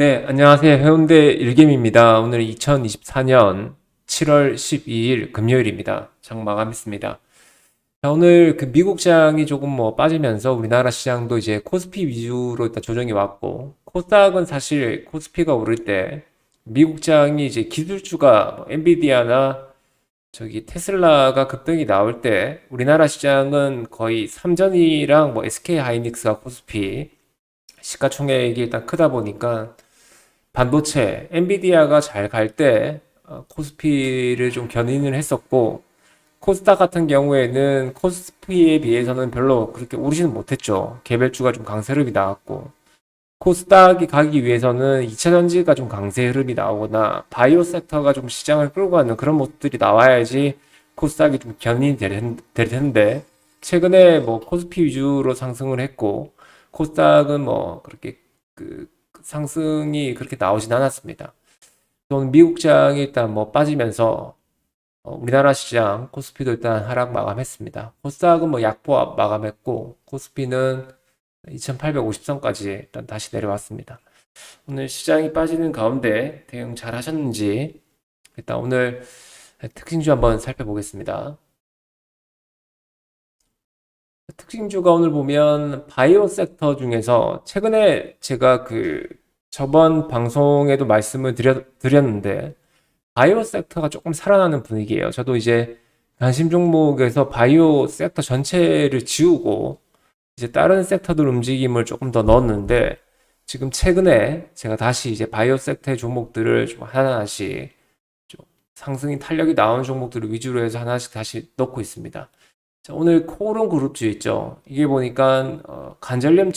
네, 안녕하세요. 해운대 일겜입니다. 오늘 2024년 7월 12일 금요일입니다. 장 마감했습니다. 자, 오늘 그 미국 시장이 조금 빠지면서 우리나라 시장도 이제 코스피 위주로 일단 조정이 왔고, 코스닥은 사실 코스피가 오를 때 미국 시장이 이제 기술주가 엔비디아나 저기 테슬라가 급등이 나올 때 우리나라 시장은 거의 삼전이랑 SK 하이닉스가 코스피 시가총액이 일단 크다 보니까 반도체, 엔비디아가 잘 갈 때 코스피를 좀 견인을 했었고, 코스닥 같은 경우에는 코스피에 비해서는 별로 그렇게 오르지는 못했죠. 개별주가 좀 강세 흐름이 나왔고, 코스닥이 가기 위해서는 2차 전지가 좀 강세 흐름이 나오거나, 바이오 섹터가 좀 시장을 끌고 가는 그런 모습들이 나와야지 코스닥이 좀 견인이 될 텐데, 최근에 코스피 위주로 상승을 했고, 코스닥은 그렇게 그 상승이 그렇게 나오진 않았습니다. 또는 미국 장이 일단 빠지면서 우리나라 시장 코스피도 일단 하락 마감했습니다. 코스닥은 약보합 마감했고 코스피는 2850선까지 일단 다시 내려왔습니다. 오늘 시장이 빠지는 가운데 대응 잘 하셨는지 일단 오늘 특징주 한번 살펴보겠습니다. 특징주가 오늘 보면 바이오 섹터 중에서 최근에 제가 저번 방송에도 말씀을 드렸는데 바이오 섹터가 조금 살아나는 분위기예요. 저도 이제 관심 종목에서 바이오 섹터 전체를 지우고 이제 다른 섹터들 움직임을 조금 더 넣었는데 지금 최근에 제가 다시 이제 바이오 섹터의 종목들을 좀 하나씩 좀 상승이 탄력이 나온 종목들을 위주로 해서 하나씩 다시 넣고 있습니다. 자, 오늘 코오롱 그룹주 있죠. 이게 보니까 간절염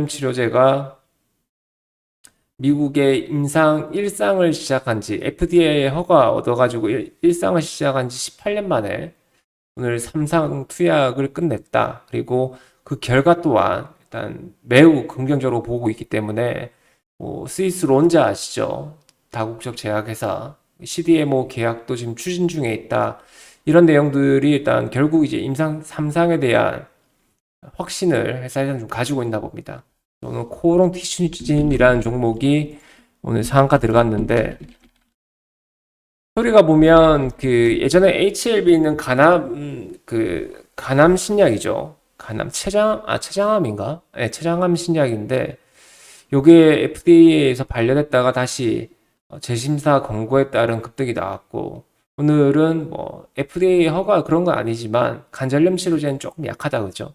치료제가 미국의 임상 1상을 시작한 지 FDA 허가 얻어가지고 1상을 시작한 지 18년 만에 오늘 3상 투약을 끝냈다. 그리고 그 결과 또한 일단 매우 긍정적으로 보고 있기 때문에 스위스 론자 아시죠? 다국적 제약회사 CDMO 계약도 지금 추진 중에 있다. 이런 내용들이 일단 결국 이제 임상 3상에 대한 확신을 회사에서는 좀 가지고 있나 봅니다. 오늘 코오롱 티슈진이라는 종목이 오늘 상한가 들어갔는데 소리가 보면 예전에 HLB는 간암 신약이죠. 췌장암인가? 네, 췌장암 신약인데 요게 FDA에서 반려됐다가 다시 재심사 권고에 따른 급등이 나왔고 오늘은 FDA 허가 그런 건 아니지만 관절염 치료제는 조금 약하다 그죠?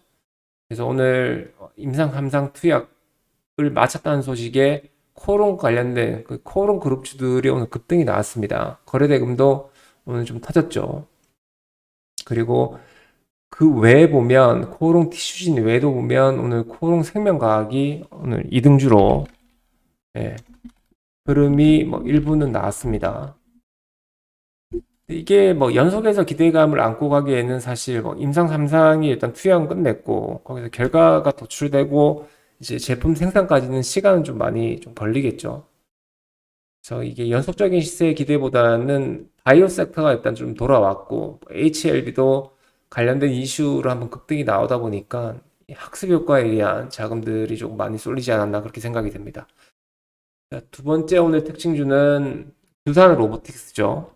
그래서 오늘 임상 3상 투약을 마쳤다는 소식에 코오롱 관련된 코오롱 그룹주들이 오늘 급등이 나왔습니다. 거래대금도 오늘 좀 터졌죠. 그리고 그 외에 보면 코오롱 티슈진 외에도 보면 오늘 코오롱 생명과학이 오늘 2등주로 예, 흐름이 일부는 나왔습니다. 이게 연속해서 기대감을 안고 가기에는 사실 임상 3상이 일단 투여는 끝냈고 거기서 결과가 도출되고 이제 제품 생산까지는 시간은 좀 많이 좀 걸리겠죠. 그래서 이게 연속적인 시세 기대보다는 바이오 섹터가 일단 좀 돌아왔고 HLB도 관련된 이슈로 한번 급등이 나오다 보니까 학습 효과에 의한 자금들이 좀 많이 쏠리지 않았나 그렇게 생각이 됩니다. 자, 두 번째 오늘 특징주는 두산 로보틱스죠.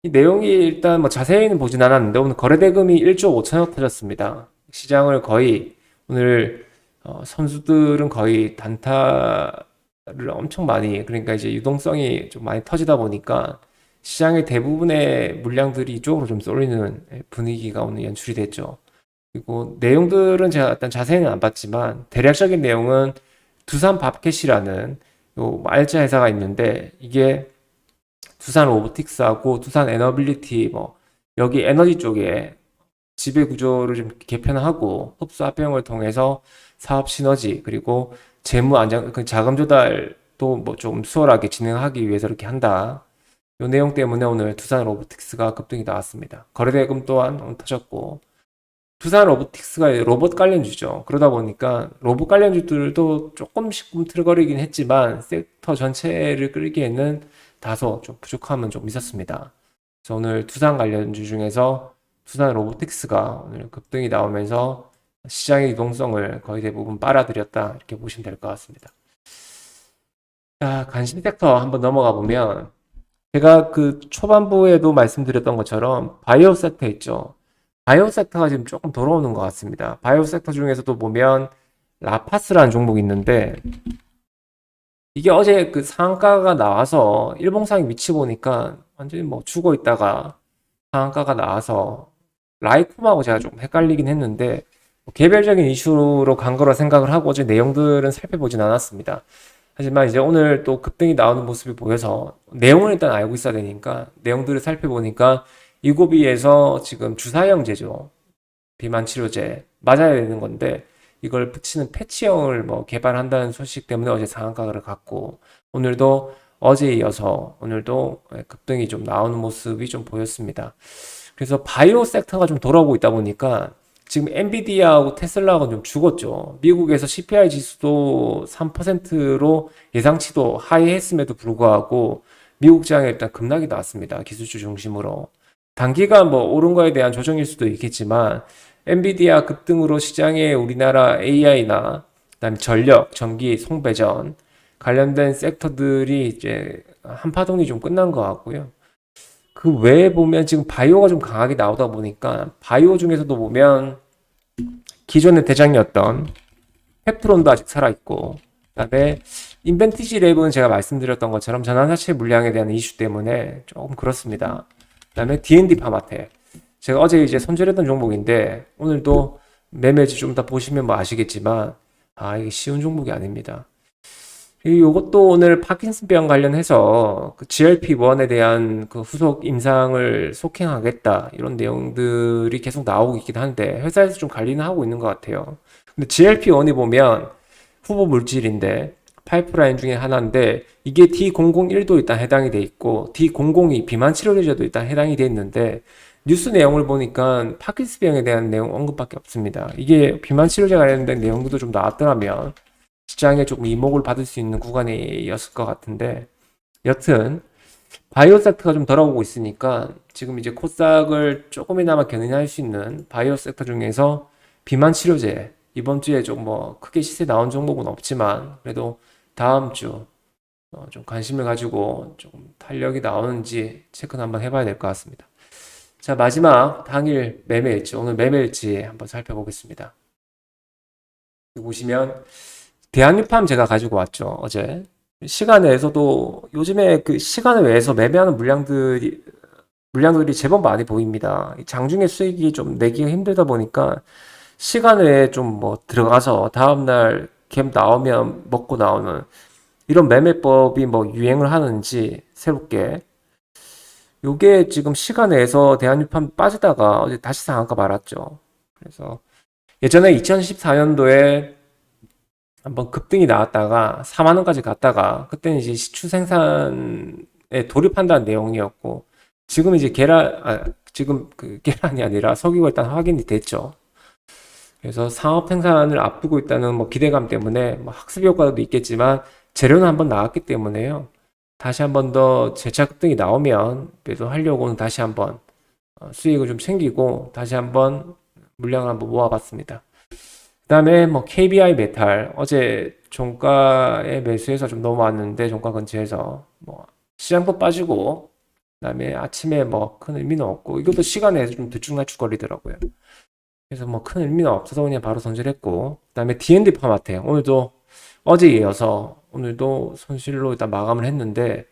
이 내용이 일단 자세히는 보진 않았는데 오늘 거래대금이 1조 5천억 터졌습니다. 시장을 거의 오늘 선수들은 거의 단타를 엄청 많이 그러니까 이제 유동성이 좀 많이 터지다 보니까 시장의 대부분의 물량들이 이쪽으로 좀 쏠리는 분위기가 오늘 연출이 됐죠. 그리고 내용들은 제가 일단 자세히는 안 봤지만 대략적인 내용은 두산 밥캣이라는 요 알짜 회사가 있는데 이게 두산 로보틱스하고 두산 에너빌리티 여기 에너지 쪽에 지배 구조를 좀 개편하고 흡수 합병을 통해서 사업 시너지 그리고 재무 안정 자금 조달도 좀 수월하게 진행하기 위해서 이렇게 한다. 이 내용 때문에 오늘 두산 로보틱스가 급등이 나왔습니다. 거래대금 또한 오늘 터졌고 두산 로보틱스가 로봇 관련주죠. 그러다 보니까 로봇 관련주들도 조금씩 꿈틀거리긴 했지만 섹터 전체를 끌기에는 다소 좀 부족함은 좀 있었습니다. 그래서 오늘 두산 관련주 중에서 두산 로보틱스가 오늘 급등이 나오면서 시장의 유동성을 거의 대부분 빨아들였다. 이렇게 보시면 될 것 같습니다. 자, 관심 섹터 한번 넘어가 보면 제가 그 초반부에도 말씀드렸던 것처럼 바이오 섹터 있죠. 바이오 섹터가 지금 조금 돌아오는 것 같습니다. 바이오 섹터 중에서도 보면 라파스라는 종목이 있는데 이게 어제 그 상한가가 나와서 일봉상 위치 보니까 완전히 뭐 죽어 있다가 상한가가 나와서 라이콤하고 제가 좀 헷갈리긴 했는데 뭐 개별적인 이슈로 간 거라 생각을 하고 어제 내용들은 살펴보진 않았습니다. 하지만 이제 오늘 또 급등이 나오는 모습이 보여서 내용을 일단 알고 있어야 되니까 내용들을 살펴보니까 이고비에서 지금 주사형제죠. 비만 치료제 맞아야 되는 건데 이걸 붙이는 패치형을 뭐 개발한다는 소식 때문에 어제 상한가를 갔고 오늘도 어제에 이어서 오늘도 급등이 좀 나오는 모습이 좀 보였습니다. 그래서 바이오 섹터가 좀 돌아오고 있다 보니까 지금 엔비디아하고 테슬라가 좀 죽었죠. 미국에서 CPI 지수도 3%로 예상치도 하이했음에도 불구하고 미국 시장에 일단 급락이 나왔습니다. 기술주 중심으로. 단기간 뭐 오른 거에 대한 조정일 수도 있겠지만 엔비디아 급등으로 시장에 우리나라 AI나 그다음에 전력, 전기, 송배전 관련된 섹터들이 이제 한파동이 좀 끝난 것 같고요. 그 외에 보면 지금 바이오가 좀 강하게 나오다 보니까 바이오 중에서도 보면 기존의 대장이었던 펩트론도 아직 살아있고 그다음에 인벤티지 랩은 제가 말씀드렸던 것처럼 전환사채 물량에 대한 이슈 때문에 조금 그렇습니다. 그다음에 D&D 파마텍 제가 어제 이제 손절했던 종목인데 오늘도 매매지 좀 더 보시면 뭐 아시겠지만 이게 쉬운 종목이 아닙니다. 이것도 오늘 파킨슨병 관련해서 그 GLP-1에 대한 그 후속 임상을 속행하겠다 이런 내용들이 계속 나오고 있긴 한데 회사에서 좀 관리는 하고 있는 것 같아요. 근데 GLP-1이 보면 후보 물질인데 파이프라인 중에 하나인데 이게 D001도 일단 해당이 돼 있고 D002 비만 치료제도 일단 해당이 돼 있는데 뉴스 내용을 보니까 파킨슨병에 대한 내용 언급밖에 없습니다. 이게 비만 치료제 관련된 내용도 좀 나왔더라면 시장에 조금 이목을 받을 수 있는 구간이었을 것 같은데 여튼 바이오 섹터가 좀 돌아오고 있으니까 지금 이제 코스닥을 조금이나마 견인할 수 있는 바이오 섹터 중에서 비만 치료제 이번 주에 좀 뭐 크게 시세 나온 종목은 없지만 그래도 다음 주 좀 관심을 가지고 조금 탄력이 나오는지 체크는 한번 해봐야 될 것 같습니다. 자, 마지막 당일 매매일지 오늘 매매일지 한번 살펴보겠습니다. 여기 보시면 대한유팜 제가 가지고 왔죠, 어제. 시간 내에서도 요즘에 그 시간 외에서 매매하는 물량들이 제법 많이 보입니다. 장중에 수익이 좀 내기가 힘들다 보니까 시간 외에 좀 뭐 들어가서 다음날 갭 나오면 먹고 나오는 이런 매매법이 뭐 유행을 하는지 새롭게 요게 지금 시간 내에서 대한유팜 빠지다가 어제 다시 상한가 말았죠. 그래서 예전에 2014년도에 한번 급등이 나왔다가 4만 원까지 갔다가 그때는 이제 시추 생산에 돌입한다는 내용이었고 지금 이제 지금 그 계란이 아니라 석유가 일단 확인이 됐죠. 그래서 상업 생산을 앞두고 있다는 뭐 기대감 때문에 뭐 학습 효과도 있겠지만 재료는 한번 나왔기 때문에요. 다시 한번 더 재차 급등이 나오면 매도하려고는 다시 한번 수익을 좀 챙기고 다시 한번 물량을 한번 모아봤습니다. 그 다음에 뭐 KBI 메탈 어제 종가에 매수해서 좀 넘어왔는데 종가 근처에서 뭐 시장도 빠지고 그 다음에 아침에 뭐 큰 의미는 없고 이것도 시간에서 좀 들쭉날쭉거리더라고요. 그래서 뭐 큰 의미는 없어서 그냥 바로 손절했고 그 다음에 D&D 파마텍 오늘도 어제 이어서 오늘도 손실로 일단 마감을 했는데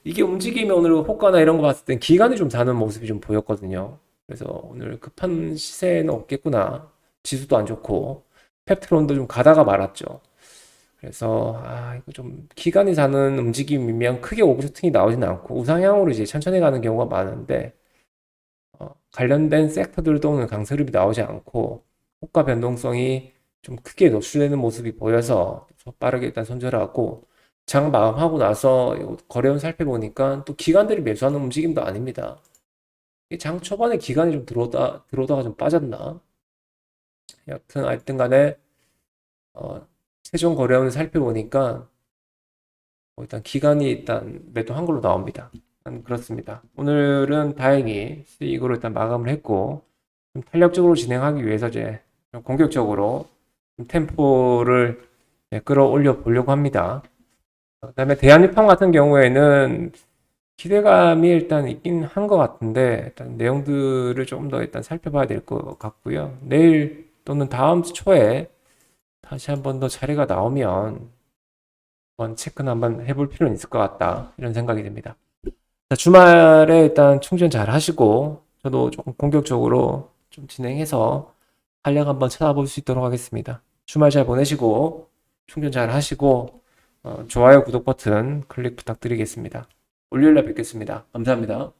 이게 움직임이 오늘 호가나 이런 거 봤을 땐 기간이 좀 다는 모습이 좀 보였거든요. 그래서 오늘 급한 시세는 없겠구나. 지수도 안 좋고 펩트론도 좀 가다가 말았죠. 그래서 이거 좀 기간이 사는 움직임이면 크게 오브슈팅이 나오진 않고 우상향으로 이제 천천히 가는 경우가 많은데 관련된 섹터들도 오늘 강세력이 나오지 않고 호가 변동성이 좀 크게 노출되는 모습이 보여서 빠르게 일단 손절하고 장 마감하고 나서 거래원 살펴보니까 또 기관들이 매수하는 움직임도 아닙니다. 장 초반에 기관이 좀 들어오다가 좀 빠졌나? 여튼 하여튼 간에 최종 거래원을 살펴보니까 일단 기관이 일단 매도한 걸로 나옵니다. 그렇습니다. 오늘은 다행히 수익으로 일단 마감을 했고 좀 탄력적으로 진행하기 위해서 이제 좀 공격적으로 좀 템포를 끌어올려 보려고 합니다. 그다음에 대한일판 같은 경우에는 기대감이 일단 있긴 한 것 같은데 일단 내용들을 조금 더 일단 살펴봐야 될 것 같고요. 내일 또는 다음 주 초에 다시 한번 더 자리가 나오면 한번 체크는 한번 해볼 필요는 있을 것 같다 이런 생각이 듭니다. 자, 주말에 일단 충전 잘 하시고 저도 조금 공격적으로 좀 진행해서 한량 한번 찾아볼 수 있도록 하겠습니다. 주말 잘 보내시고 충전 잘 하시고 좋아요, 구독 버튼 클릭 부탁드리겠습니다. 월요일날 뵙겠습니다. 감사합니다.